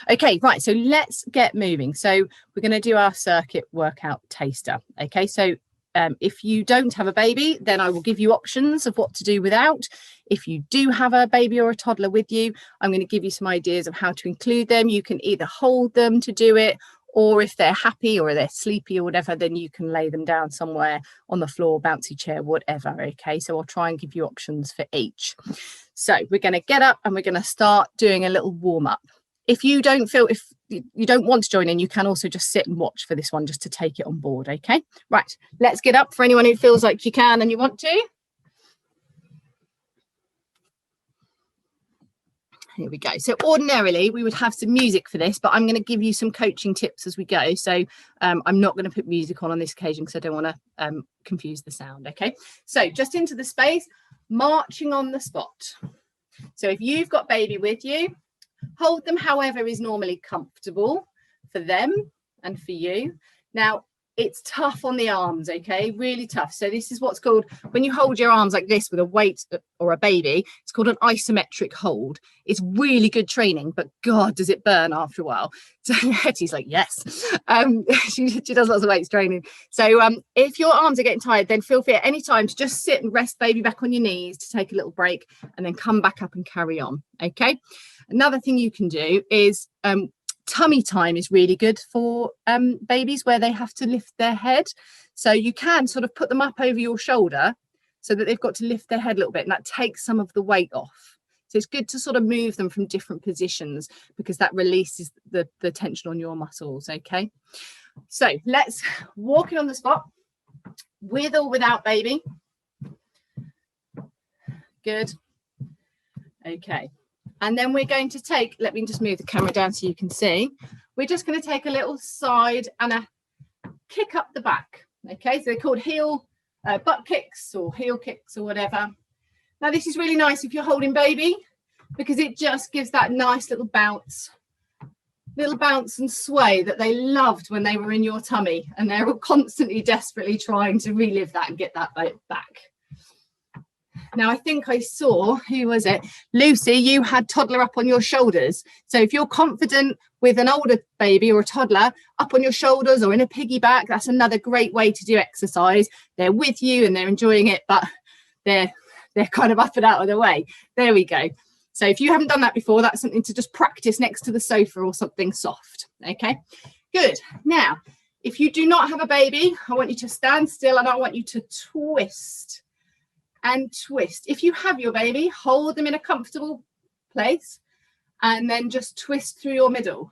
Okay, right, so let's get moving. So we're going to do our circuit workout taster. Okay, so if you don't have a baby, then I will give you options of what to do without. If you do have a baby or a toddler with you, I'm going to give you some ideas of how to include them. You can either hold them to do it, or if they're happy or they're sleepy or whatever, then you can lay them down somewhere on the floor, bouncy chair, whatever. Okay, so I'll try and give you options for each. So we're going to get up and we're going to start doing a little warm up. If you don't want to join in, you can also just sit and watch for this one just to take it on board. Okay, right, let's get up for anyone who feels like you can and you want to. Here we go. So ordinarily we would have some music for this, but I'm going to give you some coaching tips as we go. So I'm not going to put music on this occasion because I don't want to confuse the sound. Okay, so just into the space, marching on the spot. So if you've got baby with you, hold them however is normally comfortable for them and for you. Now, it's tough on the arms, okay? Really tough. So this is what's called, when you hold your arms like this with a weight or a baby, it's called an isometric hold. It's really good training, but God, does it burn after a while. So Hetty's like, yes. She does lots of weights training. So if your arms are getting tired, then feel free at any time to just sit and rest baby back on your knees to take a little break and then come back up and carry on, okay? Another thing you can do is tummy time is really good for babies where they have to lift their head. So you can sort of put them up over your shoulder so that they've got to lift their head a little bit, and that takes some of the weight off. So it's good to sort of move them from different positions because that releases the tension on your muscles, okay? So let's walk in on the spot, with or without baby. Good. Okay. And then we're going to take, let me just move the camera down so you can see. We're just going to take a little side and a kick up the back. Okay, so they're called butt kicks or heel kicks or whatever. Now this is really nice if you're holding baby because it just gives that nice little bounce and sway that they loved when they were in your tummy, and they're constantly desperately trying to relive that and get that back. Now, I think I saw, who was it? Lucy, you had toddler up on your shoulders. So if you're confident with an older baby or a toddler up on your shoulders or in a piggyback, that's another great way to do exercise. They're with you and they're enjoying it, but they're kind of up and out of the way. There we go. So if you haven't done that before, that's something to just practice next to the sofa or something soft. Okay, good. Now, if you do not have a baby, I want you to stand still and I want you to twist and twist. If you have your baby, hold them in a comfortable place and then just twist through your middle.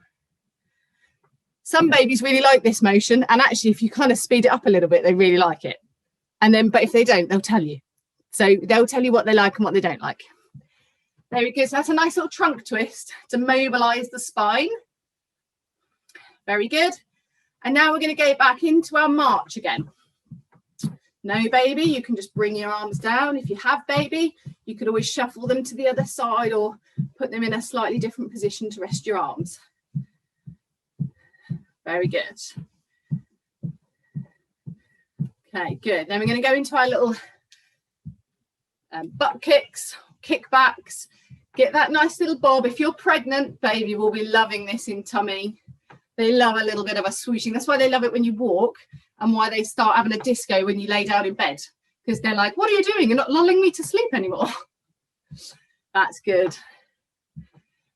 Some babies really like this motion, and actually if you kind of speed it up a little bit, they really like it. And then, but if they don't, they'll tell you. So they'll tell you what they like and what they don't like. There we go. So that's a nice little trunk twist to mobilize the spine. Very good. And now we're going to go back into our march again. No baby, you can just bring your arms down. If you have baby, you could always shuffle them to the other side or put them in a slightly different position to rest your arms. Very good. Okay, good. Then we're going to go into our little butt kicks, kickbacks. Get that nice little bob. If you're pregnant, baby will be loving this in tummy. They love a little bit of a swooshing. That's why they love it when you walk, and why they start having a disco when you lay down in bed, because they're like, what are you doing? You're not lulling me to sleep anymore. That's good.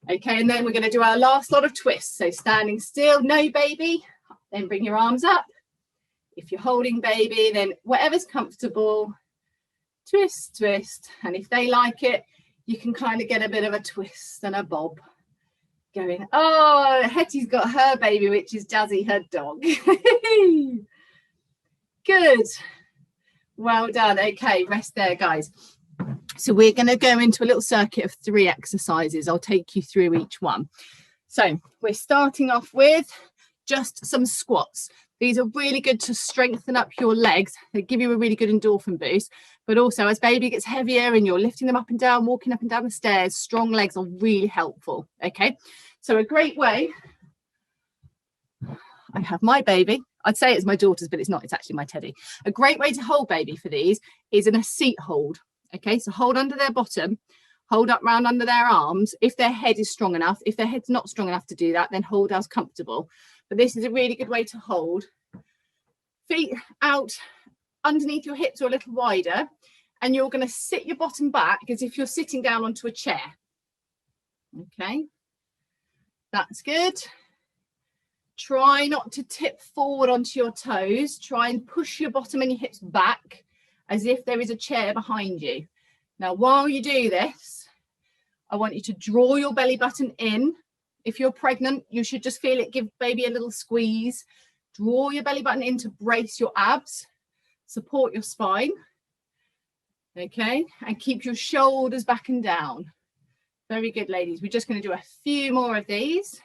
Okay, and then we're going to do our last lot of twists. So standing still, no baby, then bring your arms up. If you're holding baby, then whatever's comfortable, twist, twist. And if they like it, you can kind of get a bit of a twist and a bob going. Oh, Hetty's got her baby, which is Jazzy, her dog. Good. Well done. Okay, rest there, guys. So we're going to go into a little circuit of 3 exercises. I'll take you through each one. So we're starting off with just some squats. These are really good to strengthen up your legs. They give you a really good endorphin boost, but also as baby gets heavier and you're lifting them up and down, walking up and down the stairs, strong legs are really helpful. Okay, so a great way, I have my baby. I'd say it's my daughter's, but it's not. It's actually my teddy. A great way to hold baby for these is in a seat hold. Okay, so hold under their bottom, hold up round under their arms. If their head is strong enough, if their head's not strong enough to do that, then hold as comfortable. But this is a really good way to hold. Feet out underneath your hips or a little wider, and you're going to sit your bottom back as if you're sitting down onto a chair. Okay, that's good. Try not to tip forward onto your toes. Try and push your bottom and your hips back as if there is a chair behind you. Now, while you do this, I want you to draw your belly button in. If you're pregnant, you should just feel it, give baby a little squeeze. Draw your belly button in to brace your abs, support your spine. Okay, and keep your shoulders back and down. Very good, ladies. We're just going to do a few more of these.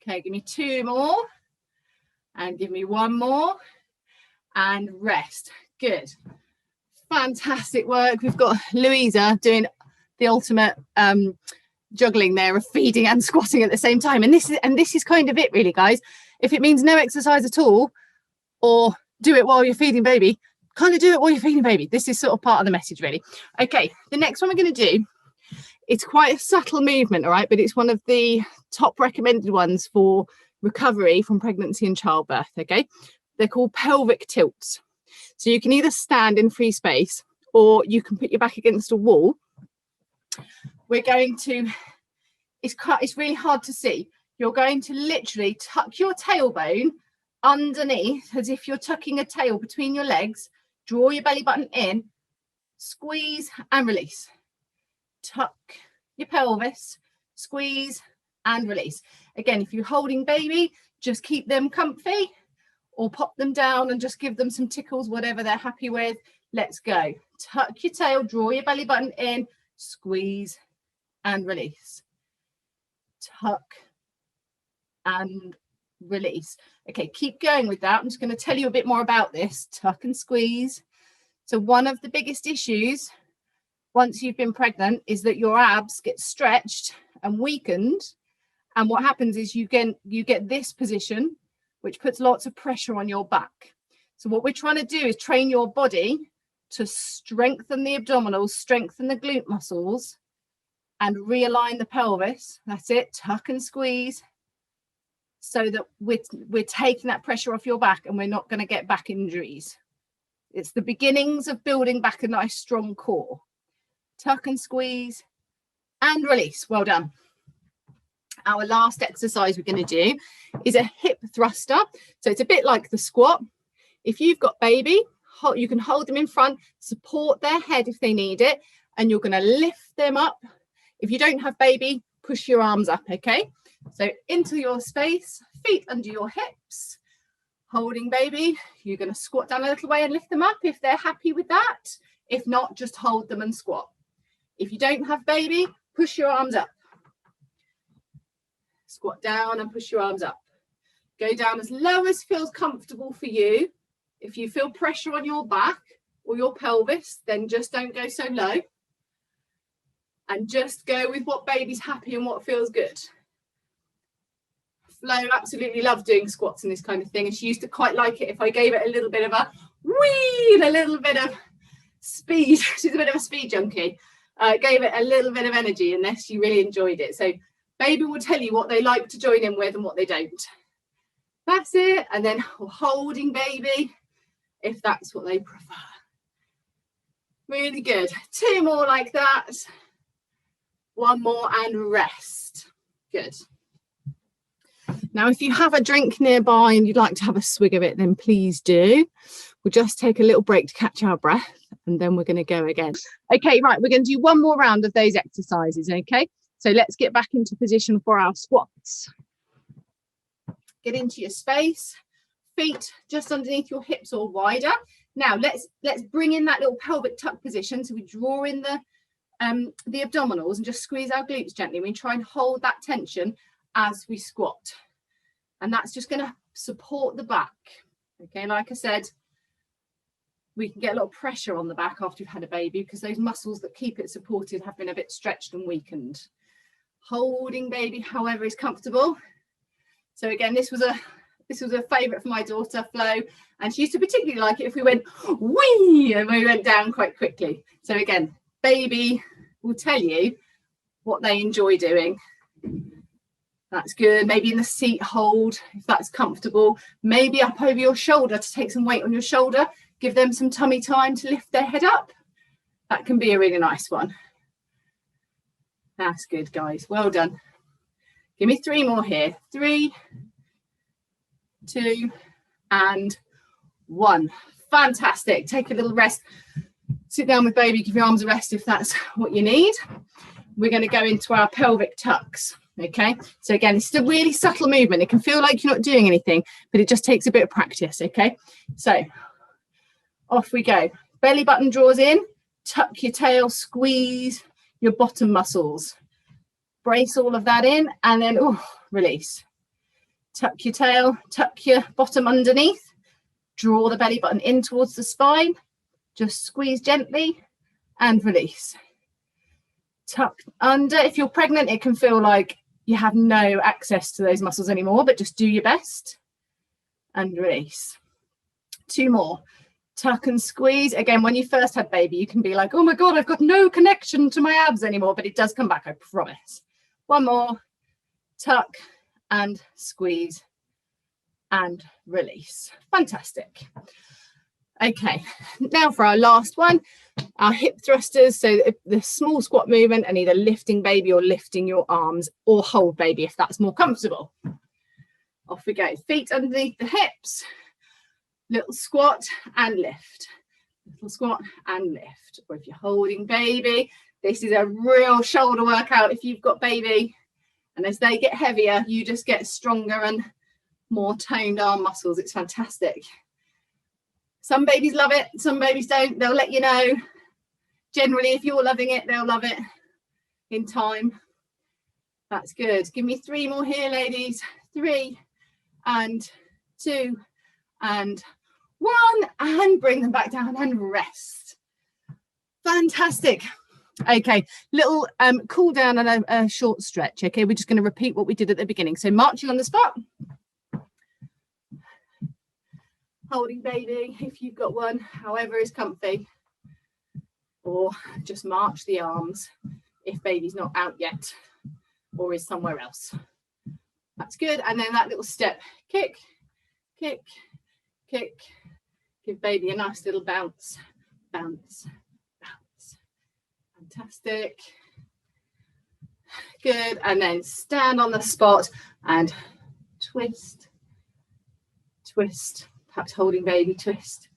Okay, give me 2 more, and give me 1 more, and rest. Good. Fantastic work. We've got Louisa doing the ultimate juggling there of feeding and squatting at the same time. And this is kind of it, really, guys. If it means no exercise at all, or do it while you're feeding baby, kind of do it while you're feeding baby. This is sort of part of the message, really. Okay, the next one we're going to do, it's quite a subtle movement, all right, but it's one of the top recommended ones for recovery from pregnancy and childbirth. Okay, they're called pelvic tilts. So you can either stand in free space, or you can put your back against a wall. We're going to, it's really hard to see. You're going to literally tuck your tailbone underneath as if you're tucking a tail between your legs. Draw your belly button in, squeeze and release. Tuck your pelvis, squeeze and release. Again, if you're holding baby, just keep them comfy, or pop them down and just give them some tickles, whatever they're happy with. Let's go. Tuck your tail, draw your belly button in, squeeze and release. Tuck and release. Okay, keep going with that. I'm just going to tell you a bit more about this. Tuck and squeeze. So one of the biggest issues once you've been pregnant is that your abs get stretched and weakened, and what happens is you get this position, which puts lots of pressure on your back. So what we're trying to do is train your body to strengthen the abdominals, strengthen the glute muscles, and realign the pelvis. That's it. Tuck and squeeze, so that we're taking that pressure off your back and we're not going to get back injuries. It's the beginnings of building back a nice strong core. Tuck and squeeze and release. Well done. Our last exercise we're going to do is a hip thruster. So it's a bit like the squat. If you've got baby, you can hold them in front, support their head if they need it, and you're going to lift them up. If you don't have baby, push your arms up, okay? So into your space, feet under your hips, holding baby. You're going to squat down a little way and lift them up if they're happy with that. If not, just hold them and squat. If you don't have baby, push your arms up. Squat down and push your arms up. Go down as low as feels comfortable for you. If you feel pressure on your back or your pelvis, then just don't go so low. And just go with what baby's happy and what feels good. Flo absolutely loved doing squats and this kind of thing, and she used to quite like it if I gave it a little bit of a whee and a little bit of speed. She's a bit of a speed junkie. Gave it a little bit of energy in this. She really enjoyed it. So baby will tell you what they like to join in with and what they don't. That's it. And then holding baby if that's what they prefer. Really good. 2 more like that. 1 more and rest. Good. Now, if you have a drink nearby and you'd like to have a swig of it, then please do. We'll just take a little break to catch our breath, and then we're going to go again. Okay, right, we're going to do 1 more round of those exercises, okay? So let's get back into position for our squats. Get into your space, feet just underneath your hips or wider. Now, let's bring in that little pelvic tuck position. So we draw in the abdominals and just squeeze our glutes gently. We try and hold that tension as we squat. And that's just going to support the back. Okay, like I said, we can get a lot of pressure on the back after you've had a baby because those muscles that keep it supported have been a bit stretched and weakened. Holding baby however is comfortable. So again, this was This was a favourite for my daughter, Flo, and she used to particularly like it if we went whee and we went down quite quickly. So again, baby will tell you what they enjoy doing. That's good. Maybe in the seat hold, if that's comfortable. Maybe up over your shoulder to take some weight on your shoulder. Give them some tummy time to lift their head up. That can be a really nice one. That's good, guys. Well done. Give me 3 more here. 3, 2, and 1. Fantastic. Take a little rest. Sit down with baby. Give your arms a rest if that's what you need. We're going to go into our pelvic tucks. Okay, so again, it's a really subtle movement. It can feel like you're not doing anything, but it just takes a bit of practice. Okay, so off we go. Belly button draws in, tuck your tail, squeeze your bottom muscles, brace all of that in, and then release. Tuck your tail, tuck your bottom underneath, draw the belly button in towards the spine, just squeeze gently and release. Tuck under. If you're pregnant, it can feel like you have no access to those muscles anymore, but just do your best and release. 2 more. Tuck and squeeze. Again, when you first had baby, you can be like, oh my God, I've got no connection to my abs anymore, but it does come back, I promise. 1 more. Tuck and squeeze and release. Fantastic. Okay, now for our last one, our hip thrusters. So the small squat movement and either lifting baby or lifting your arms, or hold baby if that's more comfortable. Off we go. Feet underneath the hips. Little squat and lift. Little squat and lift. Or if you're holding baby, this is a real shoulder workout if you've got baby. And as they get heavier, you just get stronger and more toned arm muscles. It's fantastic. Some babies love it, some babies don't. They'll let you know. Generally, if you're loving it, they'll love it in time. That's good. Give me 3 more here, ladies. 3 and 2 and 1, and bring them back down and rest. Fantastic. Okay, little cool down and a short stretch. Okay, we're just going to repeat what we did at the beginning. So marching on the spot. Holding baby if you've got one, however is comfy, or just march the arms if baby's not out yet or is somewhere else. That's good. And then that little step, kick, kick, kick. Give baby a nice little bounce, bounce, bounce. Fantastic. Good. And then stand on the spot and twist, twist. Perhaps holding baby, twist,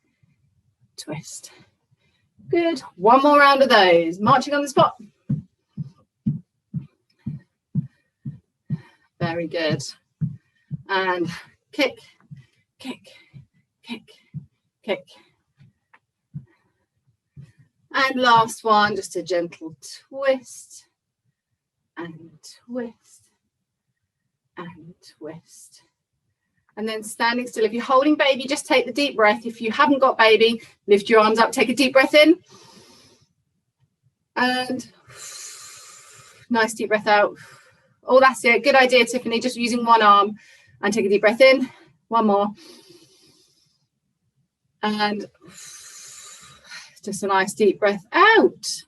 twist. Good. 1 more round of those. Marching on the spot. Very good. And kick, kick, kick, kick. And last one, just a gentle twist and twist and twist. And then standing still. If you're holding baby, just take the deep breath. If you haven't got baby, lift your arms up, take a deep breath in. And nice deep breath out. Oh, that's it. Good idea, Tiffany. Just using 1 arm and take a deep breath in. 1 more. And just a nice deep breath out.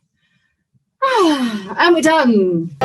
And we're done.